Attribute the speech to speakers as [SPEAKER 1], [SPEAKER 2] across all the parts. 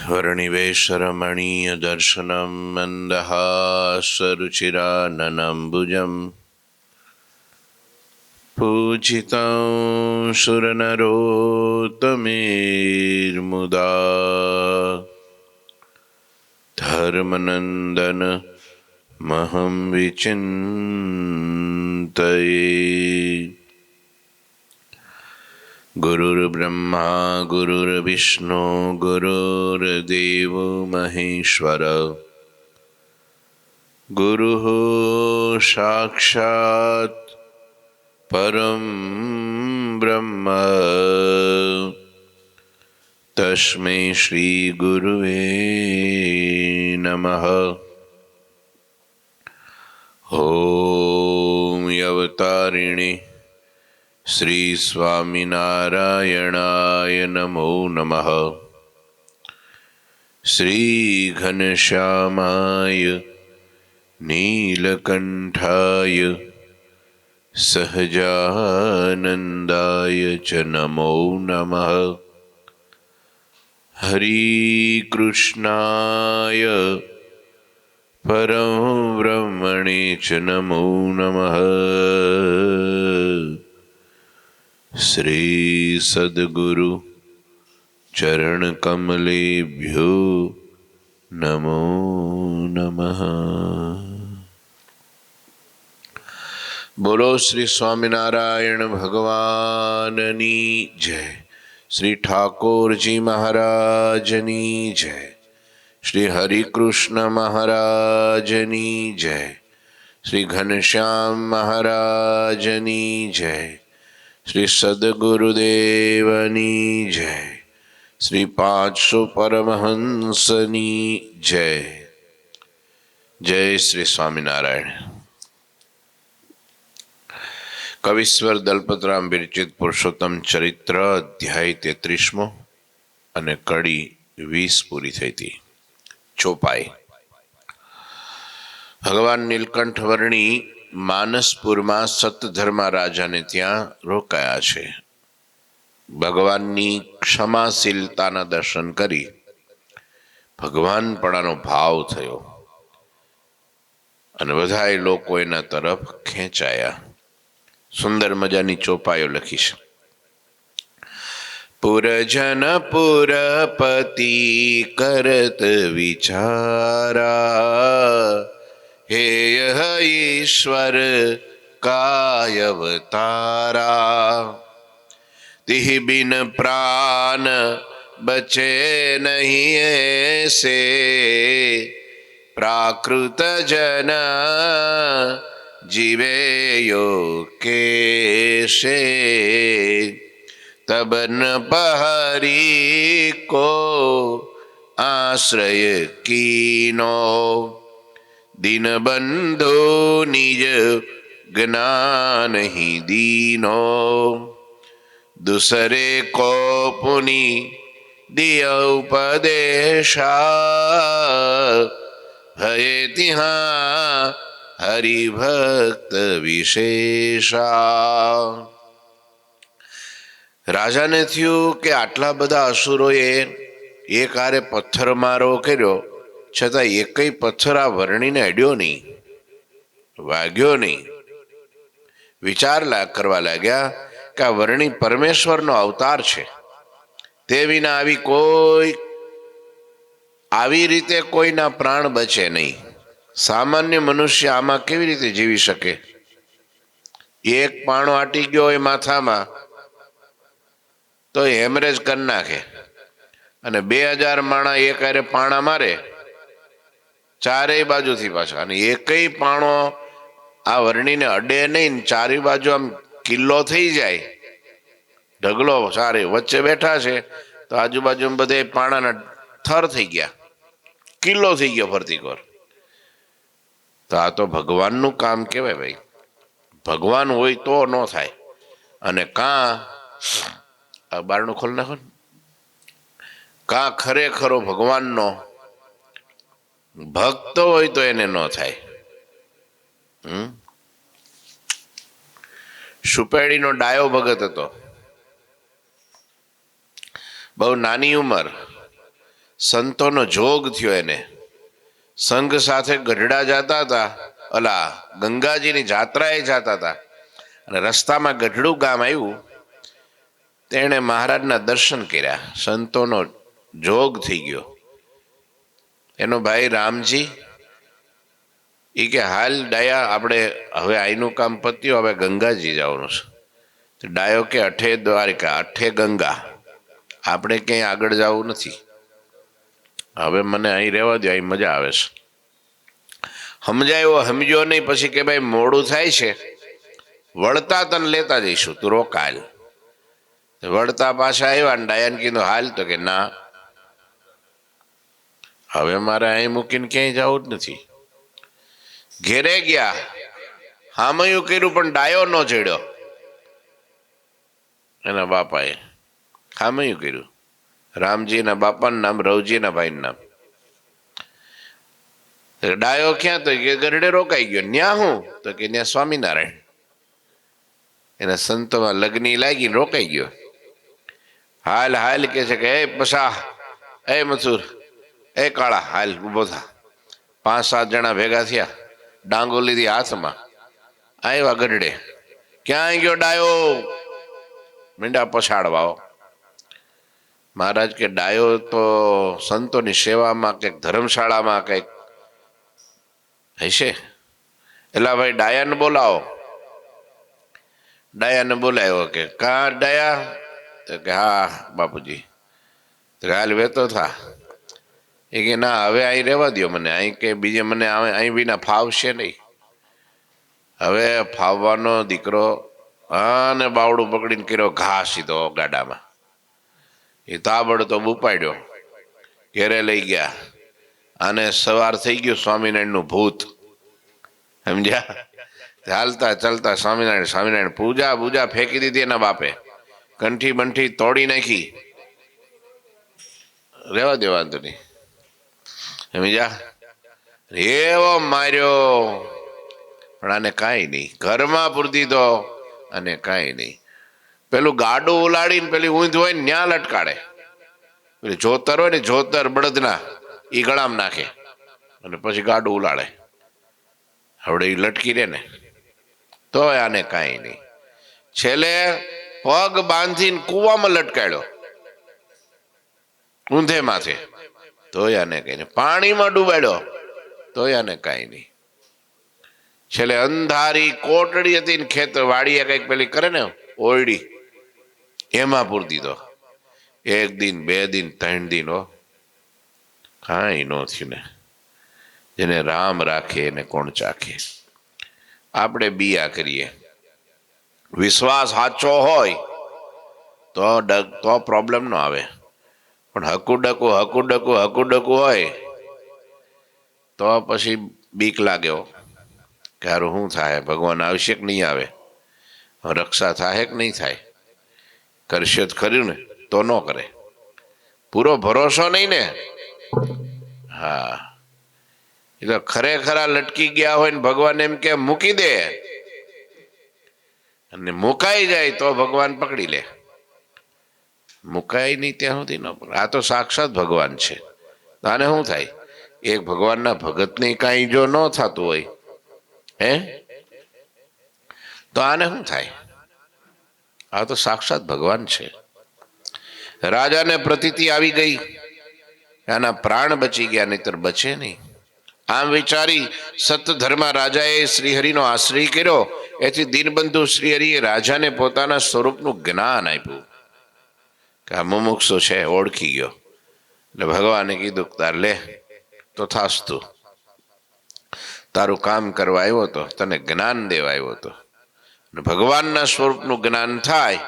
[SPEAKER 1] वर्णिवेशरमणीय दर्शनं मन्दहासरुचिराननम्बुजं पूजितं सुरनरोत्तमेर्मुदा धर्मनन्दन महं विचिन्तये। गुरुर्ब्रह्मा गुरुर्विष्णु गुरुर्देवो महेश्वर गुरुः साक्षात् परं ब्रह्म तस्मै श्री गुरुवे नमः। ॐ अवतारिणे श्री स्वामिनारायणाय नमो नमः। श्री घनश्यामाय नीलकंठाय सहजानंदाय च नमो नमः। हरि कृष्णाय परम ब्रह्मणे च नमो नमः। श्री सद्गुरु चरण कमलेभ्यो नमो नमः। बोलो श्री स्वामिनारायण भगवाननी जय। श्री ठाकुर जी महाराजनी जय। श्री हरि कृष्ण महाराजनी जय। श्री घनश्याम महाराजनी जय। श्री सद्गुरुदेवनी जय। श्री 500 परमहंसनी जय। जय श्री स्वामिनारायण। कविश्वर दलपतराम विरचित पुरुषोत्तम चरित्र अध्याय 33 અને કડી 20 પૂરી થઈ હતી। ચોપાઈ ભગવાન નીલકંઠ વર્ણી માનસપુરમાં સતધર્મા રાજાને ત્યાં રોકાયા છે। ભગવાનની ક્ષમાશીલતાના દર્શન કરી ભગવાનપણાનો ભાવ થયો અને બધાય લોકો એના તરફ ખેંચાયા। સુંદર મજાની ચોપાઈઓ લખી છે। પુરજન પુરપતિ કરત વિચારા हेय ईश्वर काय अवतारा। तिह बिन प्राण बचे नहीं ऐसे प्राकृत जन जीवे यो कैसे। तब न पहरी को आश्रय कीनो दीन बंधु निज ज्ञान ही दीनो। दूसरे को पुनि दिया उपदेशा भय तिहा हरि भक्त विशेषा। રાજાને થયું કે આટલા બધા અસુરોએ એક હારે પથ્થર મારો કર્યો છતાં એકય પથ્થર આ વર્ણીને અડ્યો નહીં, વાગ્યો નહીં। વિચાર કરવા લાગ્યા કે આ વર્ણી પરમેશ્વરનો અવતાર છે, તે વિના આવી રીતે કોઈના પ્રાણ બચે નહીં। સામાન્ય મનુષ્ય આમાં કેવી રીતે જીવી શકે? એક પાણો આટી ગયો હોય માથામાં તો હેમરેજ કરી નાખે, અને 2000 માણા એક હારે પાણા મારે ચારેય બાજુથી પાછા, અને એકય પાણો આ વર્ણીને અડે નહીં, ચારે બાજુ આમ કિલ્લો થઈ જાય, ઢગલો ચારે વચ્ચે બેઠા છે તો આજુબાજુ બધે પાણાના થર થઈ ગયા, કિલ્લો થઈ ગયો ફરતી કોર। તો આ તો ભગવાનનું કામ કહેવાય ભાઈ। ભગવાન હોય તો ન થાય। અને કાં આ બારણું ખોલી નાખો, કાં ખરેખરો ભગવાનનો ભક્ત હોય તો એને ન થાય। સુપેડીનો ડાયો ભગત હતો, બહુ નાની ઉંમર, સંતોનો જોગ થયો એને. સંઘ સાથે ગઢડા જતા હતા, અલા ગંગાજીની જાત્રાએ જતા હતા, અને રસ્તામાં ગઢડું ગામ આવ્યું. તેણે મહારાજના દર્શન કર્યા, સંતોનો જોગ થઈ ગયો. એનો ભાઈ રામજી એ કે હાલ ડાયા આપણે હવે આઈનું કામ પત્યું, હવે ગંગાજી જવાનું છે. તો ડાયો કે અઠે દ્વારિકા અઠે ગંગા, આપણે ક્યાંય આગળ જવું નથી, હવે મને અહીં રહેવા દો, અહીં મજા આવે છે. સમજાયો સમજ્યો નહીં. પછી કે ભાઈ મોડું થાય છે, વળતા તને લેતા જઈશું, તું રોકાલ. વળતા પાછા આવ્યા ને ડાયાને કીધું હાલ, તો કે ના, હવે મારે અહીં મૂકીને ક્યાંય જવું જ નથી. ઘેરે ગયા, હામયું કર્યું પણ ડાયો ન ચડ્યો. એના બાપાએ હામયું કર્યું. રામજીના બાપાનું નામ, રવજીના ભાઈનું નામ. ડાયો ક્યાં? તો કે ગરડે રોકાઈ ગયો. ન્યા હું? તો કે ત્યાં સ્વામિનારાયણ એના સંતોમાં લગ્ની લાગીને રોકાઈ ગયો. હાલ હાલ કે છે કે એ પસા, એ મથુર, એ કાળા, હાલ ઊભો થા. 5-7 જણા ભેગા થયા, ડાંગો લીધી હાથમાં, આવ્યા ગઢડે. ક્યાં ગયો ડાયો? મીંડા પછાડવાઓ. મહારાજ કે ડાયો તો સંતોની સેવામાં કંઈક ધર્મશાળામાં કંઈક હશે, એટલે ભાઈ ડાયાને બોલાવો. ડાયાને બોલાવ્યો. કે કા ડાયા? તો કે હા બાપુજી. તો હાલ વેતો થા. એ કે ના, હવે અહીં રહેવા દો મને, અહીં કે બીજે મને અહીં વિના ફાવશે નહીં. હવે ફાવવાનો દીકરો હા ને બાવડું પકડીને કર્યો ઘા સીધો ગાડામાં. એ તાબડતો ઉપાડ્યો, ઘેરે લઈ ગયા. અને સવાર થઈ ગયું, સ્વામિનારાયણનું ભૂત. સમજ્યા? હાલતા ચાલતા સ્વામિનારાયણ સ્વામિનારાયણ, પૂજા પૂજા ફેંકી દીધી એના બાપે, કંઠી બંઠી તોડી નાખી. રેવા દે, વાંધો નહીં. સમજ્યા? એવો માર્યો, પણ આને કાંઈ નહીં. ઘરમાં પૂરતી તો અને કાંઈ નહીં. પેલું ગાડું ઉલાડીને પેલી ઊંધ હોય ને ન્યા લટકાડે. પેલી જોતર હોય ને, જોતર બળદના, એ ગળામ નાખે અને પછી ગાડું ઉલાડે. હવે એ લટકી રહે ને, તો આને કાંઈ નહીં. છેલ્લે પગ બાંધીને કૂવામાં લટકાડ્યો, ઊંધે માથે, તોય આને કઈ નહીં. પાણીમાં ડૂબાડ્યો, તોય આને કાંઈ નહીં. છેલ્લે અંધારી કોટડી હતી ને, ખેતર વાડીએ કઈક પેલી કરે ને ઓરડી, એમાં પૂરી દીધો. 1 દિન 2 દિન 3 દિન, હો કાંઈ ન થયું ને. જેને રામ રાખે એને કોણ ચાખે. આપણે બીયા કરીએ, વિશ્વાસ સાચો હોય તો પ્રોબ્લેમ ન આવે. પણ હકુડકું હકુડકું હકુડકું હોય તો પછી બીક લાગ્યો કે હારું શું થાય, ભગવાન આવશે કે નહીં આવે, રક્ષા થાય કે નહીં થાય, કરશે તો કર્યું ને, તો ન કરે. પૂરો ભરોસો નહીં ને. હા, એ તો ખરેખરા લટકી ગયા હોય ને ભગવાન એમ કે મૂકી દે, અને મુકાઈ જાય તો ભગવાન પકડી લે. મુકાય નહીં ત્યાં સુધી ન પકડે. આ તો સાક્ષાત ભગવાન છે. આને શું થાય? એક ભગવાનના ભગતને કાંઈ જો ન થતું હોય હે, તો આને શું થાય? આ તો સાક્ષાત ભગવાન છે. રાજાને પ્રતીતિ આવી ગઈ, આના પ્રાણ બચી ગયા, નહીતર બચે નહીં. આમ વિચારી સતધર્મા રાજાએ શ્રીહરિનો આશ્રય કર્યો. એથી દીનબંધુ શ્રીહરિએ રાજાને પોતાના સ્વરૂપનું જ્ઞાન આપ્યું કે આ મુમુક્ષુ છે, ઓળખી ગયો. એટલે ભગવાને કીધું તાર લે તો થાસ્તું, તારું કામ કરવા આવ્યો હતો, તને જ્ઞાન દેવા આવ્યો હતો. ભગવાનના સ્વરૂપનું જ્ઞાન થાય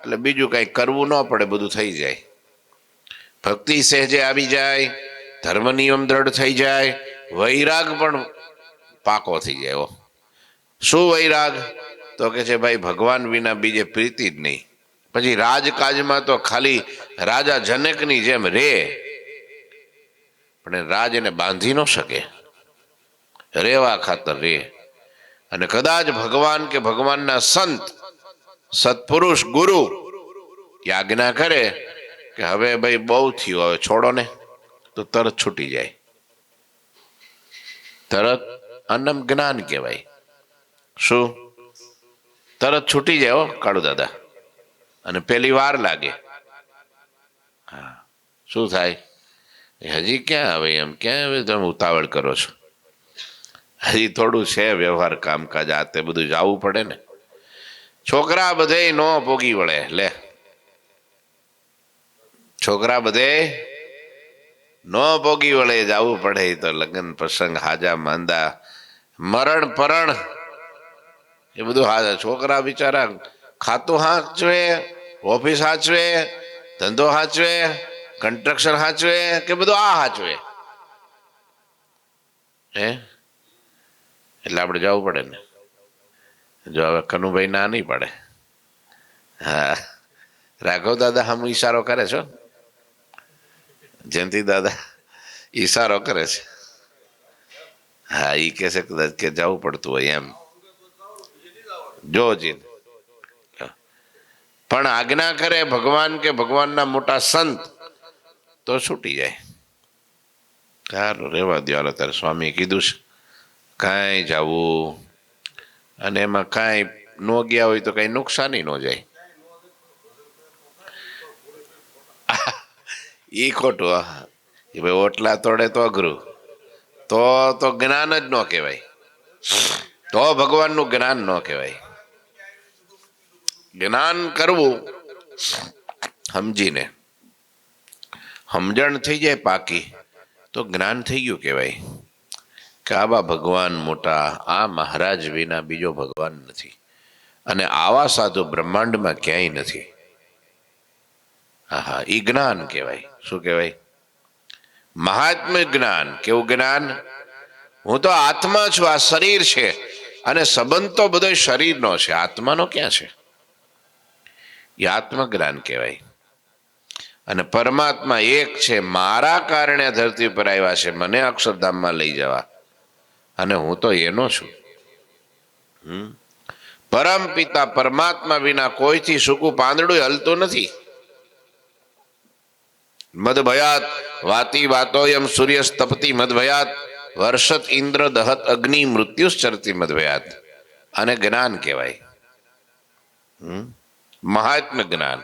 [SPEAKER 1] એટલે બીજું કઈ કરવું ન પડે, બધું થઈ જાય. ભક્તિ સહેજે આવી જાય, ધર્મ નિયમ દ્રઢ થઈ જાય, વૈરાગ પણ પાકો થઈ જાય. શું વૈરાગ? તો કે છે ભાઈ ભગવાન વિના બીજે પ્રીતિ જ નહીં. પછી રાજકાજમાં તો ખાલી રાજા જનકની જેમ રે, પણ રાજ એને બાંધી ન શકે, રેવા ખાતર રે. અને કદાચ ભગવાન કે ભગવાનના સંત સત્પુરુષ ગુરુ આજ્ઞા કરે કે હવે ભાઈ બહુ થયું, હવે છોડો ને, તો તરત છૂટી જાય. તરત અન્નમ જ્ઞાન કહેવાય. શું? તરત છૂટી જાય હો કાળુ દાદા. અને પેલી વાર લાગે. હા, શું થાય? હજી ક્યાં આવે એમ, ક્યાં હવે તમે ઉતાવળ કરો છો? હજી થોડું છે વ્યવહાર કામકાજ, આ તે બધું જવું પડે ને. છોકરા બધે નો ભોગી વળે. લે, છોકરા બધે નો ભોગી વળે, જવું પડે. તો લગ્ન પ્રસંગ, હાજા માંદા, મરણ પરણ, એ બધું હાજર. છોકરા બિચારા ખાતું હાચવે, ઓફિસ હાચવે, ધંધો હાચવે, કન્સ્ટ્રક્શન હાચવે, કે બધું આ હાચવે? હે? એટલે આપણે જવું પડે ને. જો હવે કનુભાઈ ના નહીં પડે. હા, રાઘવ દાદા હમ ઈશારો કરે છો, જયંતિ દાદા ઈશારો કરે છે. હા, ઈ કે છે કદાચ કે જવું પડતું હોય એમ. જોજી, પણ આજ્ઞા કરે ભગવાન કે ભગવાનના મોટા સંત તો છૂટી જાય. સારું, રેવા દો. હાલો, તારે સ્વામીએ કીધું છે કાંઈ જવું, અને એમાં કાંઈ ન ગયા હોય તો કઈ નુકસાની ન જાય. ઈ ખોટું. એ ભાઈ ઓટલા તોડે તો અઘરું. તો જ્ઞાન જ ન કહેવાય. તો ભગવાનનું જ્ઞાન ન કહેવાય. જ્ઞાન કરવું સમજીને, સમજણ થઈ જાય પાકી તો જ્ઞાન થઈ ગયું કહેવાય. કે આવા ભગવાન મોટા, આ મહારાજ વિના બીજો ભગવાન નથી, અને આવા સાધુ બ્રહ્માંડમાં ક્યાંય નથી. હા, ઈ જ્ઞાન કહેવાય. શું કહેવાય? મહાત્મ્ય જ્ઞાન. કેવું જ્ઞાન? હું તો આત્મા છું, આ શરીર છે, અને સંબંધ તો બધો શરીરનો છે, આત્માનો ક્યાં છે? એ આત્મજ્ઞાન કહેવાય. અને પરમાત્મા એક છે. મારા કારણે ધરતી પર આવ્યા છે, મને અક્ષરધામમાં લઈ જવા, અને હું તો એનો છું. પરમ પિતા પરમાત્મા વિના કોઈથી સૂકું પાંદડું હલતું નથી. મદભયાત વાતી વાતોયમ સૂર્ય તપતી મદભયાત વર્ષત ઇન્દ્ર દહત અગ્નિ મૃત્યુશ્ચરતી મદભયાત. અને જ્ઞાન કહેવાય. મહાત્મ્ય જ્ઞાન.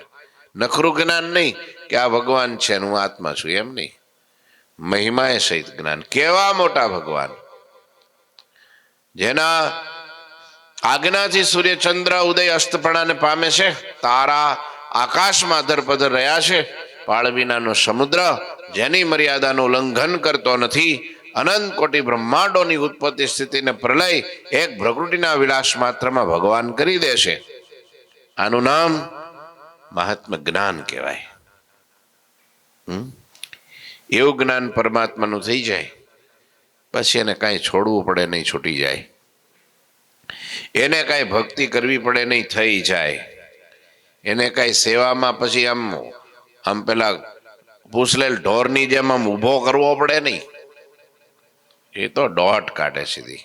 [SPEAKER 1] નખરું જ્ઞાન નહીં કે આ ભગવાન છે હું આત્મા છું, એમ નહીં. મહિમાએ સહિત જ્ઞાન. કેવા મોટા ભગવાન, જેના આજ્ઞાથી સૂર્ય ચંદ્ર ઉદય અસ્તપણાને પામે છે, તારા આકાશમાં અધરપધર રહ્યા છે, પાળ વિનાનો સમુદ્ર જેની મર્યાદાનું ઉલ્લંઘન કરતો નથી, અનંત કોટી બ્રહ્માંડોની ઉત્પત્તિ સ્થિતિને પ્રલય એક પ્રકૃતિના વિલાસ માત્રમાં ભગવાન કરી દેશે. આનું નામ મહાત્મ્ય જ્ઞાન કહેવાય. એવું જ્ઞાન પરમાત્માનું થઈ જાય પછી એને કાંઈ છોડવું પડે નહીં, છૂટી જાય. એને કાંઈ ભક્તિ કરવી પડે નહીં, થઈ જાય. એને કાંઈ સેવામાં પછી આમ પેલા પૂછલેલ ઢોરની જેમ આમ ઊભો કરવો પડે નહીં. એ તો દોટ કાઢે, સીધી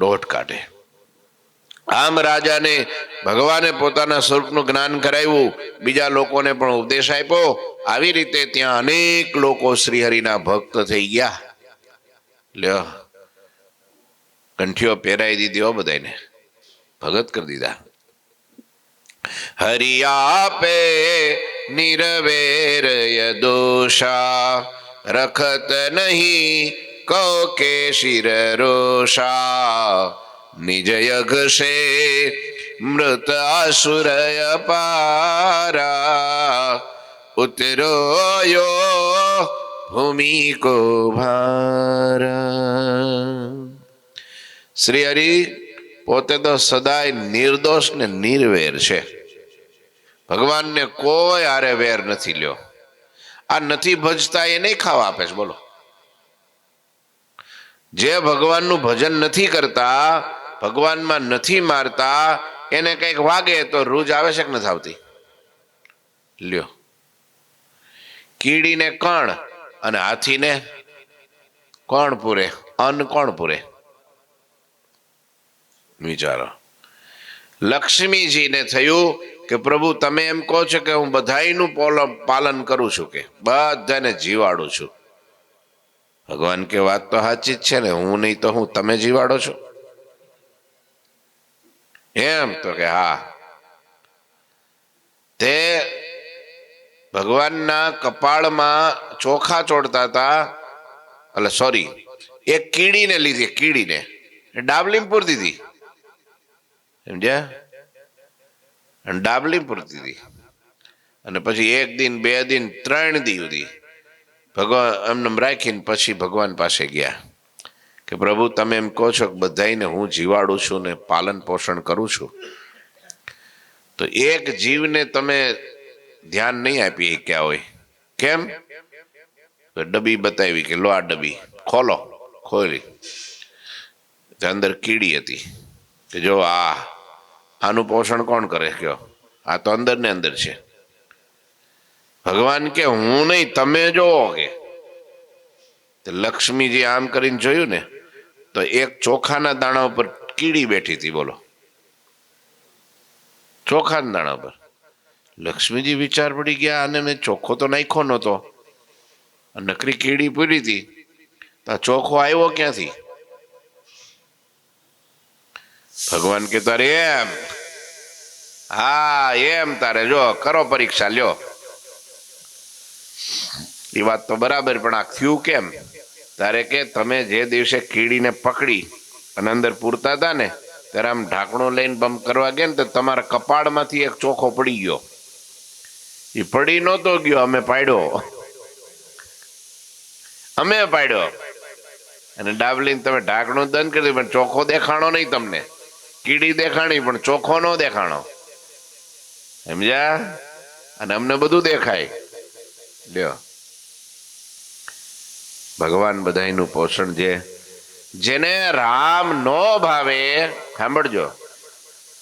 [SPEAKER 1] દોટ કાઢે. આમ રાજાને ભગવાને પોતાના સ્વરૂપનું જ્ઞાન કરાવ્યું, બીજા લોકોને પણ ઉપદેશ આપ્યો. આવી રીતે ત્યાં અનેક લોકો શ્રીહરિના ભક્ત થઈ ગયા. લ્યો, કંઠીઓ પહેરાઈ દીધી હો બધાને, ભગત કરી દીધા. હરિયાપે નિરવેરય દોષા રખત નહીં કો કે શિર રોષા નિજ યઘશે મૃત આસુરય પારા ઉતરોયો ભૂમિ કો ભારા. શ્રી હરિ પોતે તો સદાય નિર્દોષ ને નિર્વેર છે. ભગવાનને કોઈ હારે વેર નથી. લ્યો, આ નથી ભજતા એ નહીં ખાવા આપે છે. બોલો, જે ભગવાનનું ભજન નથી કરતા, ભગવાનમાં નથી મારતા, એને કંઈક વાગે તો રૂજ આવે છે કે નથી આવતી? લ્યો, કીડીને કણ અને હાથીને કોણ પૂરે? અન્ન કોણ પૂરે? વિચારો. લક્ષ્મીજીને થયું કે પ્રભુ તમે એમ કહો છો કે હું બધાયનું પાલન કરું છું, કે બધાને જીવાડું છું. ભગવાન કે વાત તો સાચી જ છે ને, હું નહીં તો હું તમે જીવાડો છો એમ? તો કે હા. તે ભગવાનના કપાળમાં ચોખા ચોડતા હતા, એટલે સોરી, એક કીડીને લીધી, કીડીને ડાબલી પૂરતી હતી, સમજ્યા? ડાબલી પૂરતી હતી. અને પછી 1 દિન 2 દિન 3 દી સુધી ભગવાન એમને રાખીને પછી ભગવાન પાસે ગયા કે પ્રભુ તમે એમ કહો છો કે બધાને હું જીવાડું છું ને પાલન પોષણ કરું છું, તો એક જીવને તમે ધ્યાન નહીં આપી શક્યા હોય, કેમ? તો ડબ્બી બતાવી કે લો આ ડબ્બી ખોલો, ખોલી અંદર કીડી હતી કે જો આનું પોષણ કોણ કરે, કયો? આ તો અંદર ને અંદર છે. ભગવાન કે હું નહીં તમે જોવો. કે લક્ષ્મીજી આમ કરીને જોયું ને તો એક ચોખાના દાણા ઉપર કીડી બેઠી હતી, બોલો, ચોખાના દાણા પર. લક્ષ્મીજી વિચાર પડી ગયા, આને મેં ચોખ્ખો તો નાખ્યો નહોતો, નકરી કીડી પૂરી હતી, તો ચોખ્ખો આવ્યો ક્યાંથી? ભગવાન કે તારે એમ, હા એમ, તારે જો કરો પરીક્ષા લ્યો. એ વાત તો બરાબર, પણ આ થયું કેમ? તારે કે તમે જે દિવસે કીડીને પકડી અને અંદર પૂરતા હતા ને, ત્યારે આમ ઢાંકણું લઈને બમ કરવા ગયા ને તો તમારા કપાળમાંથી એક ચોખો પડી ગયો. એ પડી નહોતો ગયો, અમે પાડ્યો, અમે પાડ્યો. અને ડાબલીને તમે ઢાંકણું બંધ કરી દીધું, પણ ચોખ્ખો દેખાણો નહીં તમને. કીડી દેખાણી પણ ચોખ્ખો ન દેખાણો, સમજ્યા? અને અમને બધું દેખાય. લ્યો, ભગવાન બધાયનું પોષણ છે. જેને રામ નો ભાવે, સાંભળજો,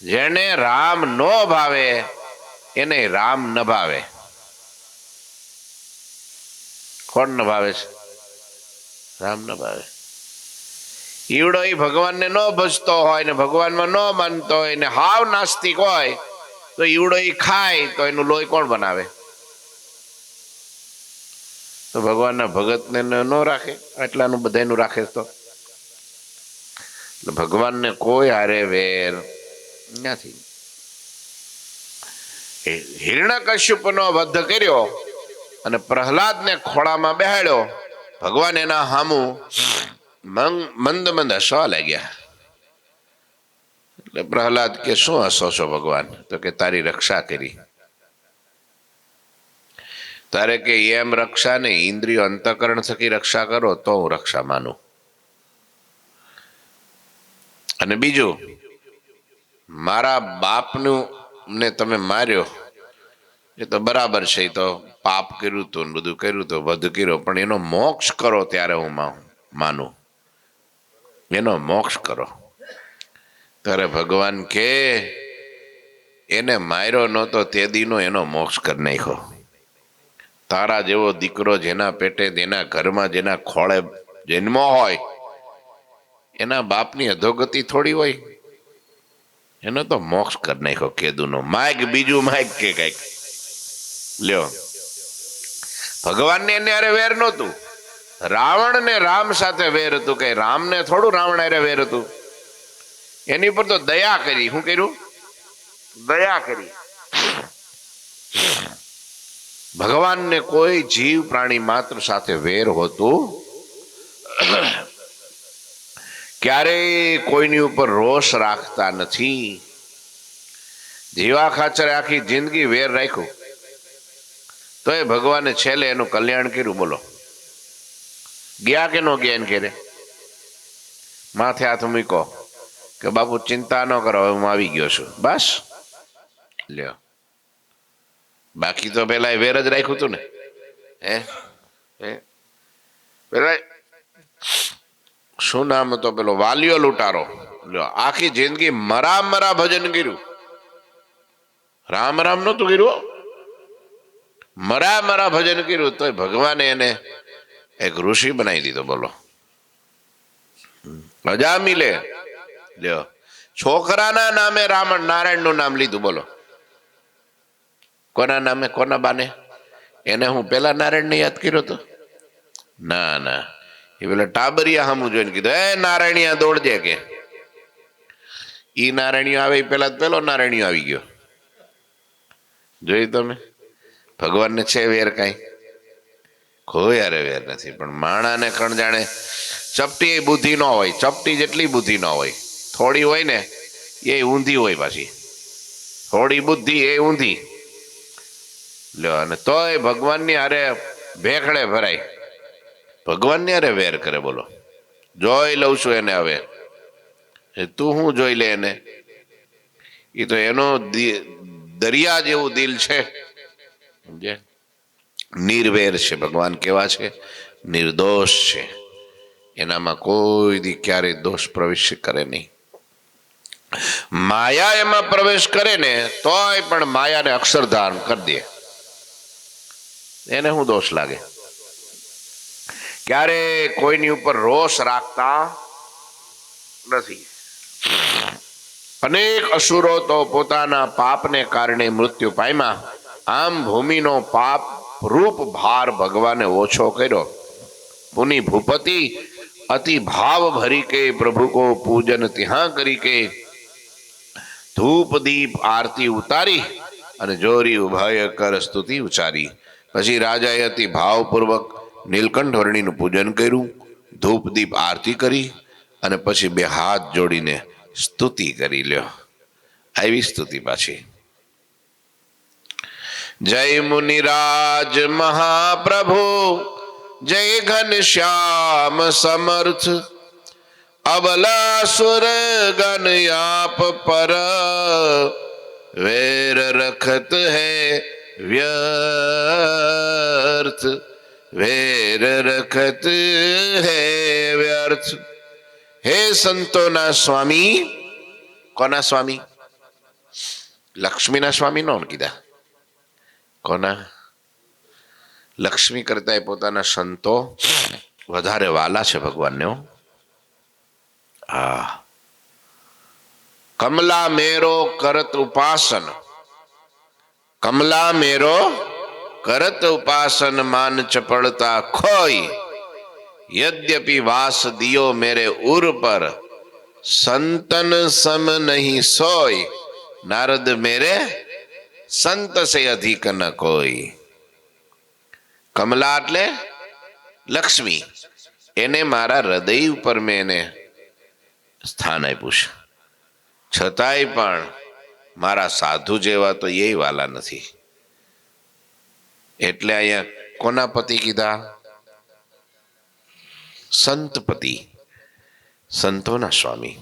[SPEAKER 1] જેને રામ નો ભાવે એને રામ ન ભાવે. કોણ ન ભાવે છે? રામ ન ભાવે. ઈવડો એ ભગવાનને ન ભજતો હોય ને ભગવાનમાં ન માનતો હોય ને હાવ નાસ્તિક હોય તો ઈવડો એ ખાય તો એનું લોહી કોણ બનાવે? તો ભગવાનના ભગતને ન રાખે, એટલાનું બધાનું રાખે. તો ભગવાનને કોઈ હારે વેર નથી. હિરણ્યકશ્યપનો વધ કર્યો અને પ્રહલાદને ખોળામાં બેહાડ્યો. ભગવાન એના હામું મંદ મંદ હસવા લાગ્યા. એટલે પ્રહલાદ કે શું હસો છો ભગવાન? તો કે તારી રક્ષા કરી. તારે કે એમ રક્ષા નહીં, ઇન્દ્રિયો અંતકરણ થકી રક્ષા કરો તો હું રક્ષા માનું. અને બીજું, મારા બાપનું ને તમે માર્યો એ તો બરાબર છે, એ તો પાપ કર્યું હતું ને બધું કર્યું હતું, વધ કર્યો, પણ એનો મોક્ષ કરો ત્યારે હું માનું. એનો મોક્ષ કરો. ત્યારે ભગવાન કે એને માર્યો નહોતો તે દીનો એનો મોક્ષ કરી નાખ્યો. તારા જેવો દીકરો જેના પેટે, જેના ઘરમાં, જેના ખોળે જન્મ હોય, એના બાપની અધોગતિ થોડી હોય? એનો તો મોક્ષ કરી નાખ્યો કેદુનો. માગ બીજું માગ કે કઈક લ્યો. ભગવાનને એને અરે વેર નહોતું, રાવણ ને રામ સાથે વેર હતું. કે રામને થોડું રાવણ અરે વેર હતું. એની પર તો દયા કરી. શું કર્યું? દયા કરી. ભગવાનને કોઈ જીવ પ્રાણી માત્ર સાથે વેર હોતું, ક્યારેય કોઈની ઉપર રોષ રાખતા નથી. જીવા ખાચરે આખી જિંદગી વેર રાખ્યું તો એ ભગવાને છેલ્લે એનું કલ્યાણ કર્યું. બોલો, ગયા કે ન ગયા? એને ઘેરે માથે હાથ મૂકો કે બાપુ ચિંતા ન કરો, હવે હું આવી ગયો છું, બસ. લ્યો, બાકી તો પેલા વેર જ રાખ્યું હતું ને. હે પેલા શું નામ હતો પેલો? વાલિયો લૂંટારો. લ્યો, આખી જિંદગી મરા ભજન કર્યું, રામ રામ નતું કર્યું, મરા ભજન કર્યું, તો ભગવાને એને એક ઋષિ બનાવી દીધો. બોલો, મજા મિલે. લ્યો, છોકરાના નામે રામ નારાયણ નું નામ લીધું. બોલો, કોના નામે, કોના બાને? એને હું પેલા નારાયણને યાદ કર્યો હતો? ના ના, એ પેલા ટાબરિયા સામું જોઈને કીધું, એ નારાયણિયા દોડજે કે. ઈ નારાયણીઓ આવે એ પેલા પેલો નારાયણીઓ આવી ગયો. જોયું તમે? ભગવાનને છે વેર કાંઈ? કોઈ યારે વેર નથી. પણ માણાને કણ જાણે ચપટી બુદ્ધિ ન હોય, ચપટી જેટલી બુદ્ધિ ન હોય, થોડી હોય ને એ ઊંધી હોય પાછી. થોડી બુદ્ધિ એ ઊંધી લ્યો. અને તોય ભગવાનની હારે ભેખડે ભરાય, ભગવાનની હારે વેર કરે. બોલો, જોઈ લઉં છું એને. હવે તું શું જોઈ લે એને? એ તો એનો દરિયા જેવું દિલ છે, સમજે? નિર્વેર છે ભગવાન. કેવા છે? નિર્દોષ છે. એનામાં કોઈ દી ક્યારેય દોષ પ્રવેશ કરે નહીં. માયા એમાં પ્રવેશ કરે ને તોય પણ માયાને અક્ષરધામ કરી દે. એને શું દોષ લાગે? ક્યારે કોઈની ઉપર રોષ રાખતા નથી. અનેક અસુરો તો પોતાના પાપને કારણે મૃત્યુ પામ્યા. આમ ભૂમિનો પાપ રૂપ ભાર ભગવાને ઓછો કર્યો. પુની ભૂપતિ અતિ ભાવ ભરી કે પ્રભુ કો પૂજન ત્યાં કરી કે ધૂપ દીપ આરતી ઉતારી અને જોરી ઉભય કર સ્તુતિ ઉચારી. પછી રાજાએ અતિ ભાવપૂર્વક નીલકંઠ વર્ણીનું પૂજન કર્યું, ધૂપ દીપ આરતી કરી અને પછી બે હાથ જોડીને સ્તુતિ કરી. લ્યો, આવી સ્તુતિ પાછી. જય મુનિરાજ મહાપ્રભુ, જય ઘનશ્યામ સમર્થ, અબલાસુર ગન આપ પર વેર રખત હૈ વ્યર્થ, વેર રખત હૈ વ્યર્થ. હે સંતોના સ્વામી. કોના સ્વામી? લક્ષ્મીના સ્વામી નો કીધા. કોના? લક્ષ્મી કરતા પોતાના સંતો વધારે વાલા છે ભગવાનને. હા. કમલા મેરો કરત ઉપાસન, કમલા મેરો કરત ઉપાસન, માન ચપળતા ખોઈ, યદ્યપि વાસ દિયો મેરે ઉર પર, સંતન સમ નહીં સોય, નારદ મેરે સંત સે અધિક ન કોઈ. કમલા એટલે લક્ષ્મી. એને મારા હૃદય ઉપર મેં એને સ્થાન આપ્યું છે. છતાંય પણ મારા સાધુ જેવા તો એ વાલા નથી. એટલે અહીંયા કોના પતિ કીધા? સંતપતિ, સંતોના સ્વામી.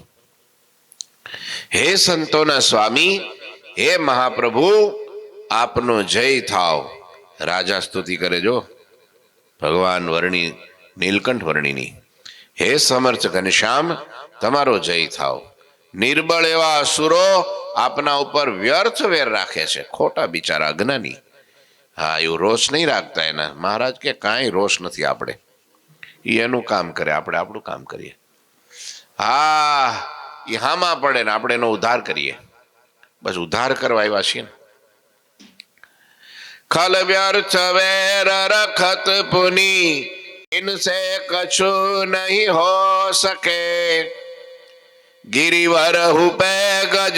[SPEAKER 1] હે સંતોના સ્વામી, હે મહાપ્રભુ, આપનો જય થાવ. રાજા સ્તુતિ કરે જો ભગવાન વર્ણી, નીલકંઠ વર્ણીની. હે સમર્થ ઘનશ્યામ, તમારો જય થાવ. નિર્બળ એવા અસુરો આપના ઉપર વ્યર્થ વેર રાખે છે. ખોટા બિચારા, અજ્ઞાની. હા, એવું રોષ નહીં રાખતા એના. મહારાજ કે કાંઈ રોષ નથી આપણે. એ એનું કામ કરે, આપણે આપણું કામ કરીએ. હા, એ હામાં પડે ને આપણે એનો ઉદ્ધાર કરીએ. બસ ઉદ્ધાર કરવા આવ્યા છીએ ને. ખલ વ્યર્થ વેર રખત પુની, ઇનસે કछु નહીં હો સકે, गिरिवर हुपे गज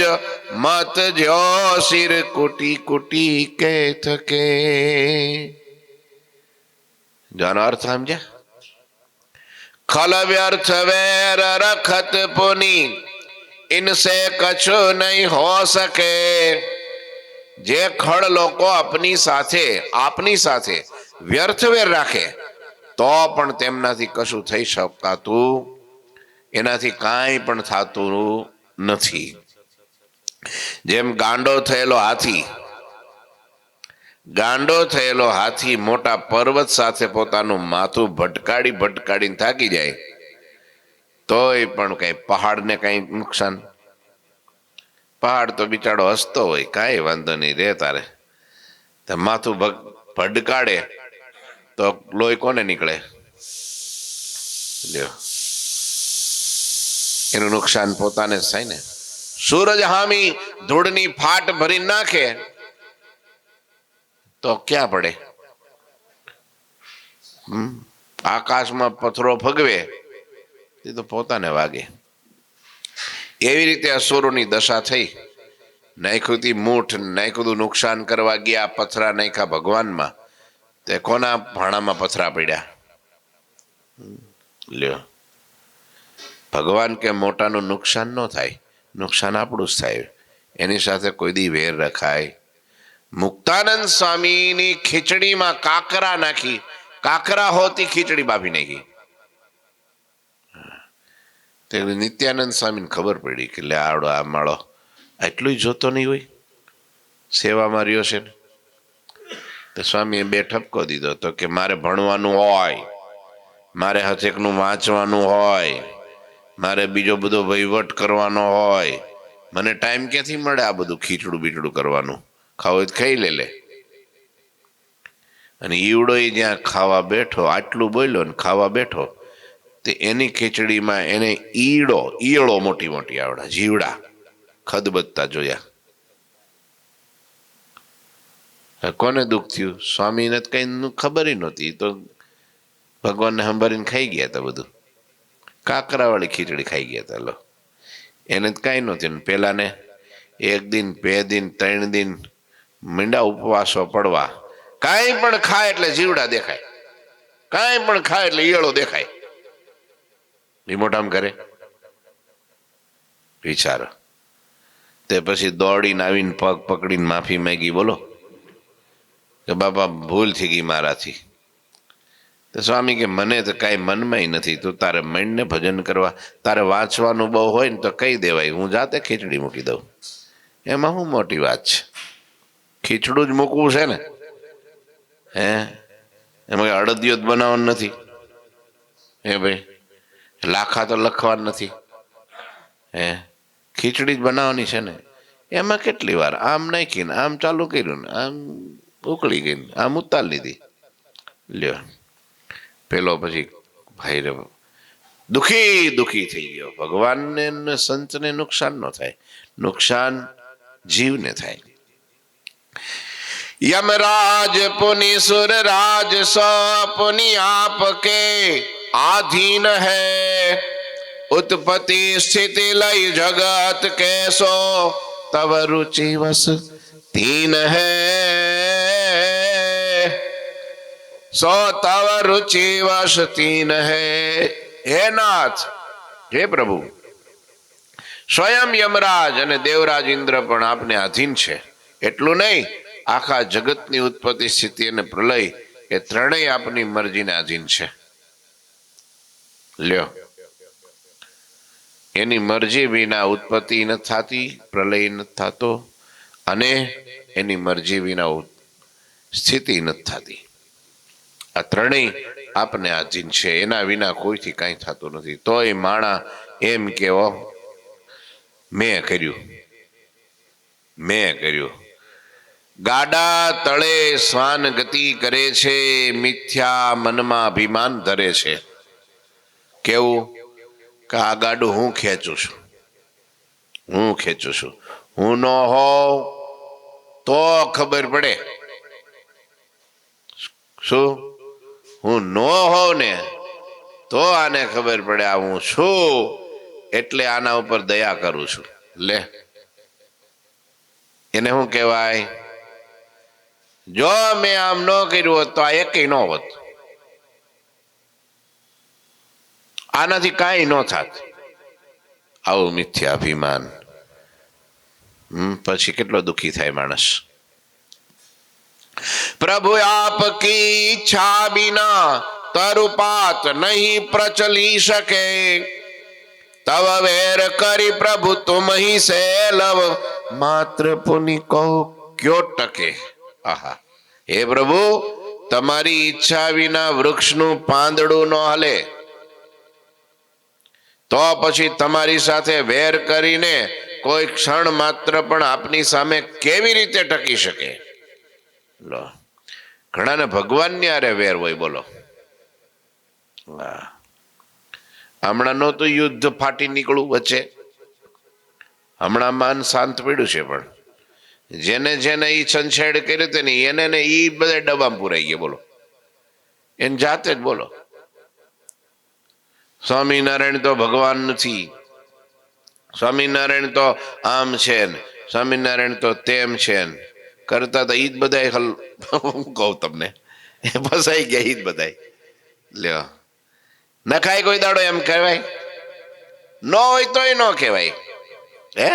[SPEAKER 1] मत जो सिर कुटी कुटी के थके. जानो अर्थ समझे? खल व्यर्थ वेर रखत पुनी, इनसे कछु नहीं हो सके. જે ખળ લોકો આપની સાથે વ્યર્થ વેર રાખે તો પણ તેમનાથી કશું થઈ શકતું, એનાથી કાંઈ પણ થતું નથી. જેમ ગાંડો થયેલો હાથી મોટા પર્વત સાથે પોતાનું માથું ભટકાડીને થાકી જાય તોય પણ કઈ પહાડને કઈ નુકસાન. પહાડ તો બિચારો હસતો હોય, કાંઈ વાંધો નહીં રે તારે. માથું ભડકાડે તો લોહી કોને નીકળે? લ્યો, એનું નુકસાન પોતાને જ થાય ને. સૂરજ હામી ધૂળની ફાટ ભરી નાખે, પણ માથું ભડકાડે તો લોહી કોને નીકળે? લ્યો, એનું નુકસાન પોતાને જ થાય ને. સૂરજ હામી ધૂળની ફાટ ભરી નાખે, પણ માથું ભડકાડે તો લોહી કોને નીકળે? લ્યો, એનું નુકસાન પોતાને જ થાય ને. તો ક્યાં પડે? આકાશમાં પથ્થરો ફગવે એ તો પોતાને વાગે. એવી રીતે અસુરોની દશા થઈ. નાખ્યું મૂઠ, નાખ્યું નુકસાન કરવા ગયા, પથરા નાખ્યા ભગવાનમાં, તે કોના ભાણામાં પથરા પડ્યા? લ્યો, ભગવાન કે મોટાનું નુકસાન ન થાય, નુકસાન આપણું જ થાય. એની સાથે કોઈ દી વેર રખાય? મુક્તાનંદ સ્વામીની ખીચડીમાં કાકરા નાખી, કાકરા હોતી ખીચડી બાફી નાખી. તે નિત્યાનંદ સ્વામીને ખબર પડી કે લે આવડો આ માળો એટલું જોતો નહીં હોય, સેવામાં રહ્યો છે ને. તો સ્વામીએ બે ઠપકો દીધો તો કે મારે ભણવાનું હોય, મારે હથેકનું વાંચવાનું હોય, મારે બીજો બધો વહીવટ કરવાનો હોય, મને ટાઈમ ક્યાંથી મળે આ બધું ખીચડું બીચડું કરવાનું? ખાવું હોય તો ખાઈ લે. અને ઈવડો જ્યાં ખાવા બેઠો, આટલું બોલ્યો ને ખાવા બેઠો, તે એની ખીચડીમાં એને ઈયળો મોટી મોટી આવડા જીવડા ખદબદતા જોયા. કોને દુઃખ થયું? સ્વામીને કઈ ખબર નહોતી, તો ભગવાનને સંભાળીને ખાઈ ગયા હતા બધું. કાકરાવાળી ખીચડી ખાઈ ગયા હતા. લો, એને જ કાંઈ નહોતું. પેલાને 1 દિન 2 દિન 3 દિન મીંડા ઉપવાસો પડવા, કાંઈ પણ ખાય એટલે જીવડા દેખાય, કાંઈ પણ ખાય એટલે ઈયળો દેખાય. એ મોટામાં કરે વિચારો. તે પછી દોડીને આવીને પગ પકડીને માફી માંગી. બોલો કે બાપા ભૂલ થઈ ગઈ મારાથી. તો સ્વામી કે મને તો કાંઈ મનમાં નથી, તું તારે મનને ભજન કરવા, તારે વાંચવાનું બહુ હોય ને તો કહી દેવાય, હું જાતે ખીચડી મૂકી દઉં. એમાં શું મોટી વાત છે? ખીચડું જ મૂકવું છે ને, હે? એમાં અડદિયો જ બનાવવાનું નથી, હે ભાઈ? લાખા તો લખવાનું નથી, હે? ખીચડી જ બનાવવાની છે ને. એમાં કેટલી વાર આમ નાખીને આમ ચાલુ કર્યું ને આમ ઉકળી ગઈ ને આમ ઉતાર લીધી. લ્યો, પેલો પછી ભાઈ દુખી થઈ ગયો. ભગવાનને સંતને નુકસાન ન થાય, નુકસાન જીવને થાય. यमराज पुनि सुर राज सो पुनि आपके आधीन है, उत्पत्ति स्थिति लय जगत कैसो तव रुचि वस तीन है, सो तव रुचि वश तीन है. हे नाथ, हे प्रभु, સ્વયં યમરાજ અને દેવરાજ ઇન્દ્ર પણ આપને આધીન છે. એટલું નહીં, આખા જગતની ઉત્પત્તિ સ્થિતિ અને પ્રલય એ ત્રણેય આપની મરજીને આધીન છે. લ્યો, એની મરજી વિના ઉત્પત્તિ નથી થતી, પ્રલય નથી થતો, અને એની મરજી વિના સ્થિતિ નથી થતી. આ ત્રણેય આપને આધીન છે. એના વિના કોઈથી કાંઈ થતું નથી. તોય માણા એમ કેવો મેં કર્યું. ગાડા તળે શ્વાન ગતિ કરે છે, મિથ્યા મનમાં અભિમાન ધરે છે. કેવું કે આ ગાડું હું ખેંચું છું, હું ન હોઉં તો ખબર પડે. શું? હું ન હોઉં ને તો આને ખબર પડે આ હું છું, એટલે આના ઉપર દયા કરું છું. લે, એને શું કહેવાય? જો મેં આમ ન કર્યું હોત તો આ એકેય ન હોત, આનાથી કાંઈ ન થાત. આવું મિથ્યાભિમાન. પછી કેટલો દુઃખી થાય માણસ. પ્રભુ આપકી ઈચ્છા બિના તરુપાત નહીં પ્રચલી શકે, તવ વેર કરી પ્રભુ તુમ હી સે લવ, માત્ર પુનિ કહો ક્યો ટકે. આહા, હે પ્રભુ, તમારી ઈચ્છા વિના વૃક્ષનું પાંદડું ન હલે, તો પછી તમારી સાથે વેર કરીને કોઈ ક્ષણ માત્ર પણ આપની સામે કેવી રીતે ટકી શકે? લો, ઘણાને ભગવાનની આરે વેર હોય. બોલો, હમણાં નહોતું યુદ્ધ ફાટી નીકળું વચ્ચે, હમણાં માન શાંત પડ્યું છે, પણ જેને જેને ઈ છંછેડ કર્યું તે ને એને ને ઈ બધા ડબ્બામાં પુરાઈ ગયા. બોલો, એની જાતે જ બોલો. સ્વામિનારાયણ તો ભગવાન નથી, સ્વામિનારાયણ તો આમ છે ને, સ્વામિનારાયણ તો તેમ છે ને કરતા તો ઈ જ બધા હું કહું તમને, ફસાઈ ગયા ઈ જ બધા. લ્યો, નખાય કોઈ દાડો એમ કહેવાય? ન હોય તોય ન કહેવાય. હે,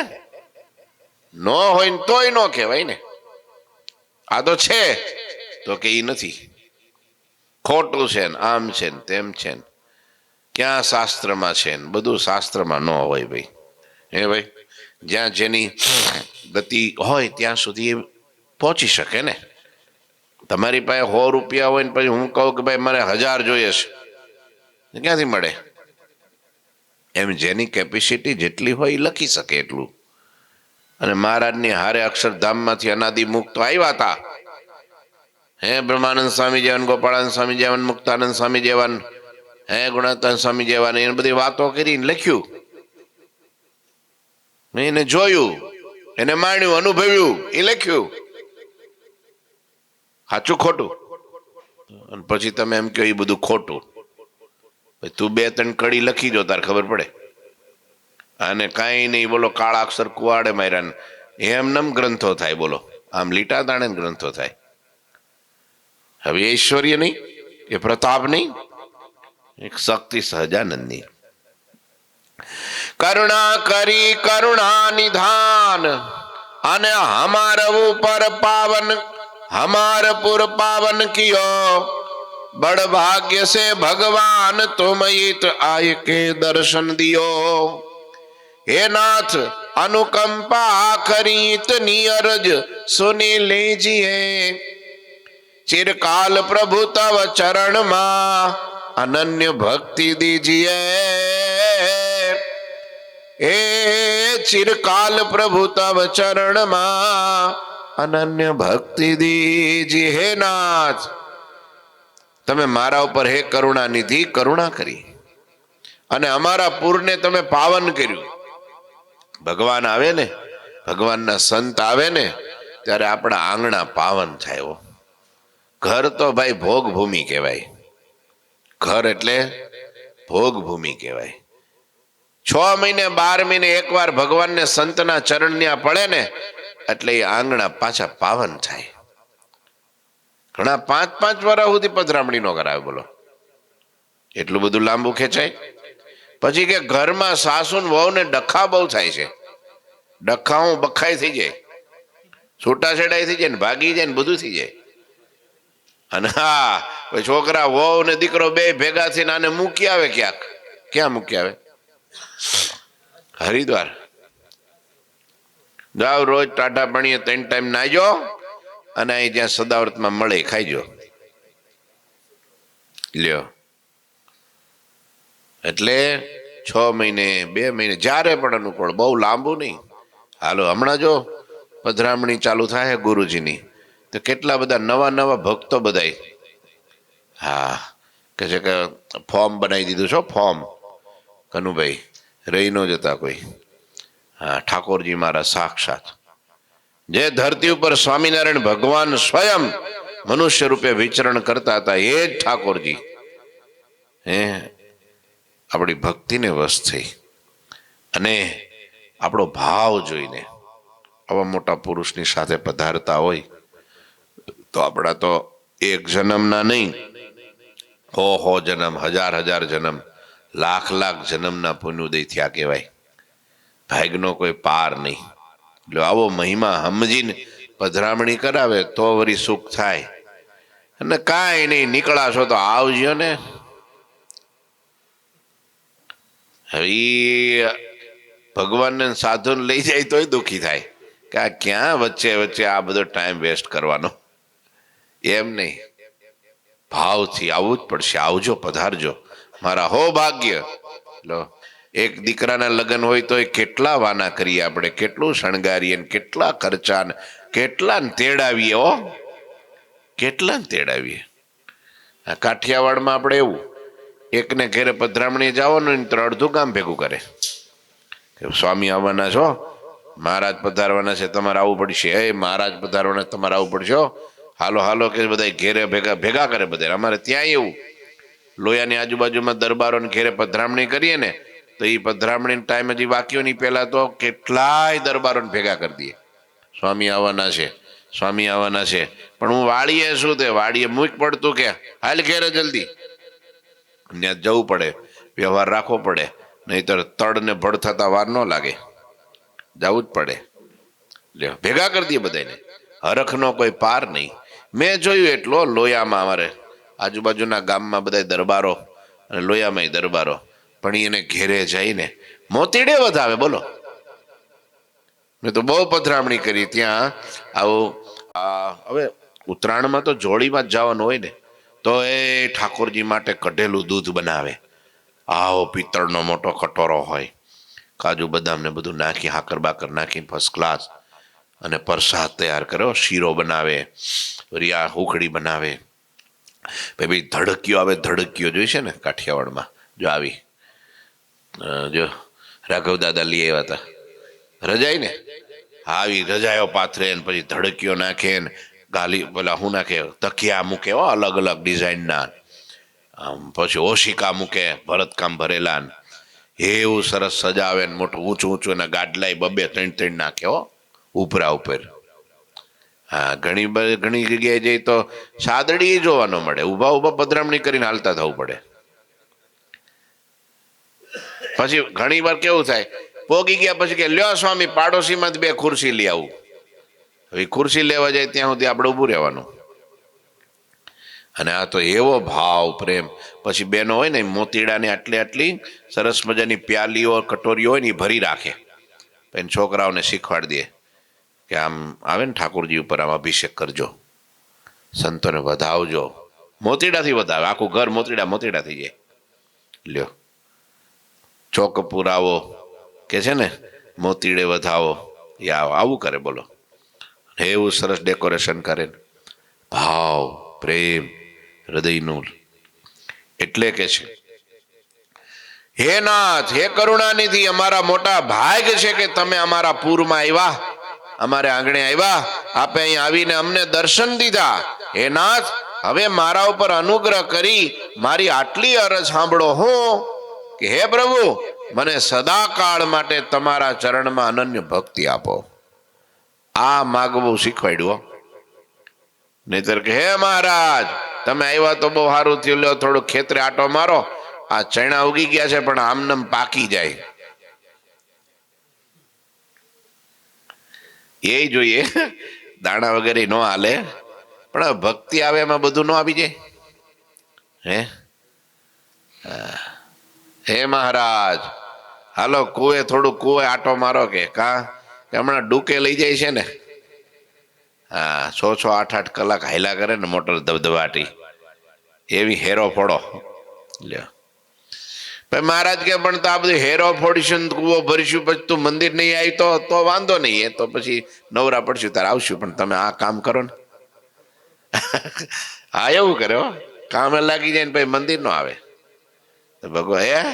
[SPEAKER 1] ન હોય તોય ન કહેવાય ને. આ તો છે તો કે ઈ નથી, ખોટું છે ને આમ છે ને તેમ છે ને. ક્યાં શાસ્ત્રમાં છે ને? બધું શાસ્ત્રમાં ન હોય ભાઈ. હે ભાઈ, જ્યાં જેની ગતિ હોય ત્યાં સુધી પહોંચી શકે ને. તમારી પાસે 100 રૂપિયા હોય ને પછી હું કહું કે ભાઈ મારે 1000 જોઈએ છે, ક્યાંથી મળે? એમ જેની કેપેસિટી જેટલી હોય એ લખી શકે એટલું. અને મહારાજની હારે અક્ષરધામમાંથી અનાદિ મુક્ત આવ્યા હતા. હે બ્રહ્માનંદ સ્વામી જેવાન, ગોપાળાનંદ સ્વામી જેવાન, મુક્તાનંદ સ્વામી જેવાન, હે ગુણાતાન સ્વામી જેવાન, એને બધી વાતો કરીને લખ્યું. એને જોયું, એને માણ્યું, અનુભવ્યું, એ લખ્યું. સાચું ખોટું? અને પછી તમે એમ કહો એ બધું ખોટું. તું 2-3 કડી લખી જો તાર ખબર પડે. અને કાંઈ નહીં બોલો, કાળા અક્ષર કુવાડે માર્યા એમનેમ ગ્રંથો થાય. બોલો, આમ લીટા દાણે ગ્રંથો થાય. હવે ઐશ્વર્ય નહીં, એ પ્રતાપ નહીં, એક શક્તિ સહજાનંદની. કરુણા કરી કરુણા નિધાન, અને હમાર ઉપર પાવન, हमार पुर पावन कियो, बड़ भाग्य से भगवान तुम इत आय के दर्शन दियो। हे नाथ अनुकंपा करी इतनी अरज सुनी लीजिए, चिरकाल प्रभु तव चरण मा अनन्य भक्ति दीजिए। ए चिरकाल प्रभु तव चरण मा अनन्य भक्ति दीजिए। हे नाथ, તમે મારા ઉપર હે કરુણા નિધિ કરુણા કરી અને અમારા પૂરને તમે પાવન કર્યું. ભગવાન આવે ને, ભગવાનના સંત આવે ને ત્યારે આપણા આંગણા પાવન થાય. ઘર તો ભાઈ ભોગ ભૂમિ કહેવાય. ઘર એટલે ભોગ ભૂમિ કહેવાય. 6 મહિને 12 મહિને એકવાર ભગવાનને સંતના ચરણ્યા પડે ને એટલે એ આંગણા પાછા પાવન થાય. ઘણા 5-5 વર્ષ સુધી પધરામણી નો કરાવે. બોલો, એટલું બધું લાંબુ ખેંચાય. પછી કે ઘરમાં સાસુ ને વહુ ને ડખા બહુ થાય છે. ડખા હું બખાઈ થઈ જાય, છૂટાછેડાઈ થઈ જાય ને ભાગી જાય ને બધું થઈ જાય. અને હા, છોકરા વહુ ને દીકરો બે ભેગા થઈને આને મૂકી આવે ક્યાંક. ક્યાં મૂકી આવે? હરિદ્વાર જાવ, રોજ ટાટા પાણીએ 3 ટાઈમ નાહજો અને અહીં જ્યાં સદાવ્રતમાં મળે ખાઈજો. લ્યો, એટલે 6 મહિને 2 મહિને જ્યારે પણ અનુકૂળ, બહુ લાંબુ નહીં. હાલો, હમણાં જો પધરામણી ચાલુ થાય ગુરુજીની તો કેટલા બધા નવા ભક્તો બધાય હા કે છે કે ફોર્મ બનાવી દીધું છો. ફોર્મ કનુભાઈ રહી ન જતા કોઈ. હા, ઠાકોરજી મારા સાક્ષાત જે ધરતી ઉપર સ્વામિનારાયણ ભગવાન સ્વયં મનુષ્ય રૂપે વિચરણ કરતા હતા એ જ ઠાકોરજી આપણી ભક્તિને વશ થઈ અને આપણો ભાવ જોઈને આવા મોટા પુરુષની સાથે પધારતા હોય તો આપણા તો 1 જન્મના નહીં, 100 જન્મ, 1000 જન્મ, લાખ જન્મના પુણ્યોદય થયા કહેવાય. ભાગનો કોઈ પાર નહીં. એટલે આવો મહિમા સમજીને પધરામણી કરાવે તો વળી સુખ થાય. અને કાંઈ નહીં, નીકળાશો તો આવજો ને. હવે ભગવાનને સાધુને લઈ જાય તોય દુઃખી થાય કે આ ક્યાં વચ્ચે આ બધો ટાઈમ વેસ્ટ કરવાનો. એમ નહીં, ભાવથી આવવું જ પડશે. આવજો, પધારજો, મારા હો ભાગ્ય. લો, એક દીકરાના લગ્ન હોય તો કેટલા વાના કરીએ આપણે, કેટલું શણગારીએ, કેટલા ખર્ચા, કેટલા તેડાવીએ. કેટલા તેડાવીએ. આ કાઠિયાવાડમાં આપણે એવું, એકને ઘેરે પધરામણી જવાનું ને તો અડધું ગામ ભેગું કરે. સ્વામી આવવાના છો મહારાજ પધારવાના છે, તમારે આવવું પડશે. એ મહારાજ પધારવાના, તમારે આવવું પડશે હો. હાલો હાલો કે બધા ઘેરે ભેગા ભેગા કરે બધા. અમારે ત્યાં એવું લોયાની આજુબાજુમાં દરબારોને ઘેરે પધરામણી કરીએ ને, તો એ પધરામણી ટાઈમ હજી વાક્યો નહીં, પહેલા તો કેટલાય દરબારોને ભેગા કરી દઈએ. સ્વામી આવવાના છે, સ્વામી આવવાના છે. પણ હું વાળીએ શું તે વાળીએ મૂક પડતું કે હાલ ઘેરે જલ્દી, ત્યાં જવું પડે, વ્યવહાર રાખવો પડે, નહીતર તળને ભળ થતા વાર ન લાગે, જવું જ પડે. લ્યો ભેગા કરી દઈએ બધાને, હરખનો કોઈ પાર નહીં. મેં જોયું એટલો લોયામાં, અમારે આજુબાજુના ગામમાં બધા દરબારો અને લોયામાં દરબારો, પણ એને ઘેરે જઈને મોતીડે વધાવે. બોલો, મેં તો બહુ પધરામણી કરી ત્યાં. આવું હવે ઉત્તરાયણમાં તો જોડીમાં જ જવાનું હોય ને, તો એ ઠાકોરજી માટે કઢેલું દૂધ બનાવે. આવો પિત્તળનો મોટો કટોરો હોય, કાજુ બદામ ને બધું નાખી, હાકર બાકર નાખી ફર્સ્ટ ક્લાસ, અને પ્રસાદ તૈયાર કર્યો, શીરો બનાવે, રિયા હુખડી બનાવે. ભાઈ ધડકીઓ આવે, ધડકીઓ જોઈ છે ને કાઠિયાવાડમાં, જો આવી જો રાઘવ દાદા લઈ આવ્યા હતા રજાઈ ને, આવી રજાયો પાથરે ને પછી ધડકીઓ નાખે ને ગાલી પેલા હું નાખે, તકિયા મૂકે અલગ અલગ ડિઝાઇનના, પછી ઓશિકા મૂકે ભરતકામ ભરેલા, એવું સરસ સજાવે ને મોટું ઊંચું ઊંચું, અને ગાડલાઈ બબે ત્રણ ત્રણ નાખે ઉપરા ઉપર. હા, ઘણી જગ્યાએ જઈ તો સાદડી જોવા ન મળે, ઊભા ઊભા પધરામણી કરીને હાલતા થવું પડે. પછી ઘણી વાર કેવું થાય, પોગી ગયા પછી કે લ્યો સ્વામી પાડોશીમાં બે ખુરશી લઈ આવું. હવે ખુરશી લેવા જાય ત્યાં સુધી આપણે ઊભું રહેવાનું. અને આ તો એવો ભાવ પ્રેમ. પછી બેનો હોય ને મોતીડાની આટલી આટલી સરસ મજાની પ્યાલીઓ કટોરીઓ હોય ને એ ભરી રાખે, પછી છોકરાઓને શીખવાડી દે કે આમ આવે ને ઠાકોરજી ઉપર આમ અભિષેક કરજો, સંતોને વધાવજો. મોતીડાથી વધાવે, આખું ઘર મોતીડા મોતીડા થઈ જાય. લ્યો ચોક પુરાવો કે છે ને, મોતીડે વધાવો, એ આવું કરે. બોલો, એવું સરસ ડેકોરેશન કરે, ભાવ પ્રેમ હૃદયનું. એટલે કે છે, હે નાથ, હે કરુણાનિધિ, અમારા મોટા ભાગ છે કે તમે અમારા પૂરમાં આવ્યા, અમારે આંગણે આવ્યા, આપે અહીં આવીને અમને દર્શન દીધા. હે નાથ, હવે મારા ઉપર અનુગ્રહ કરી મારી આટલી અરજ સાંભળો હું કે હે પ્રભુ, મને સદાકાળ માટે તમારા ચરણમાં અનન્ય ભક્તિ આપો. આ માગવું શીખવાડ્યું. નહીતર કે હે મહારાજ તમે આવ્યા તો બહુ સારું થયું, લ્યો થોડું ખેતરે આટો મારો, આ ચણા ઉગી ગયા છે પણ આમનામ પાકી જાય. એ જોઈએ, દાણા વગેરે ન હાલે, પણ ભક્તિ આવે એમાં બધું ન આવી જાય. હે મહારાજ હાલો થોડું કુએ આટો મારો કે કા, હમણાં ડૂકે લઈ જાય છે ને. હા, 6-6, 8-8 કલાક હાયલા કરે ને મોટર ધબધબાટી, એવી હેરો ફોડો. લ્યો ભાઈ મહારાજ કે પણ તો આ બધું હેરો ફોડીશું, કુવો ભરીશું, પછી તું મંદિર નહીં આવી તો વાંધો નહીં, એ તો પછી નવરા પડશું તારે આવશું, પણ તમે આ કામ કરો ને. હા, એવું કરે હો, કામે લાગી જાય ને પછી મંદિર નો આવે તો ભગવાન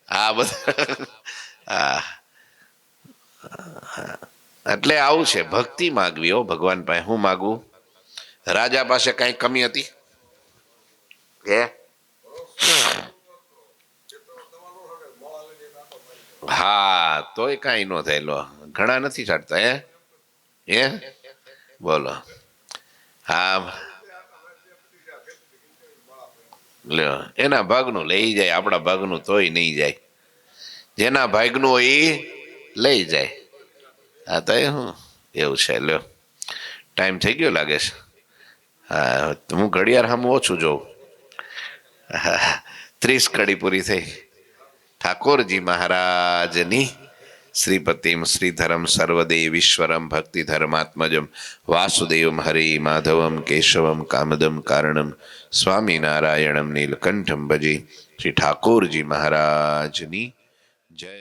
[SPEAKER 1] હા બધા. હા, એટલે આવું છે ભક્તિ માગવી. હો ભગવાન પાસે હું માગવું? રાજા પાસે કઈ કમી હતી? હા, તોય કઈ નો થાય. લો ઘણા નથી છાડતા. બોલો. હા, લ્યો એના ભાગનું લઈ જાય, આપણા ભાગનું તોય નહીં જાય. જેના ભાગનું હોય એ લઈ જાય. હા, તો હું એવું છે. લ્યો ટાઈમ થઈ ગયો લાગે છે. હા, હું ઘડિયાળ સામે ઓછું જોઉં. 30 કડી પૂરી થઈ. ઠાકોરજી મહારાજની શ્રીપતિમ શ્રીધરમ સર્વદેવીશ્વરમ ભક્તિ ધર્માત્મજમ વાસુદેવમ હરિ માધવમ કેશવમ કામદમ કારણમ સ્વામિનારાયણમ નીલકંઠમ ભજે. શ્રી ઠાકોરજી મહારાજની જય.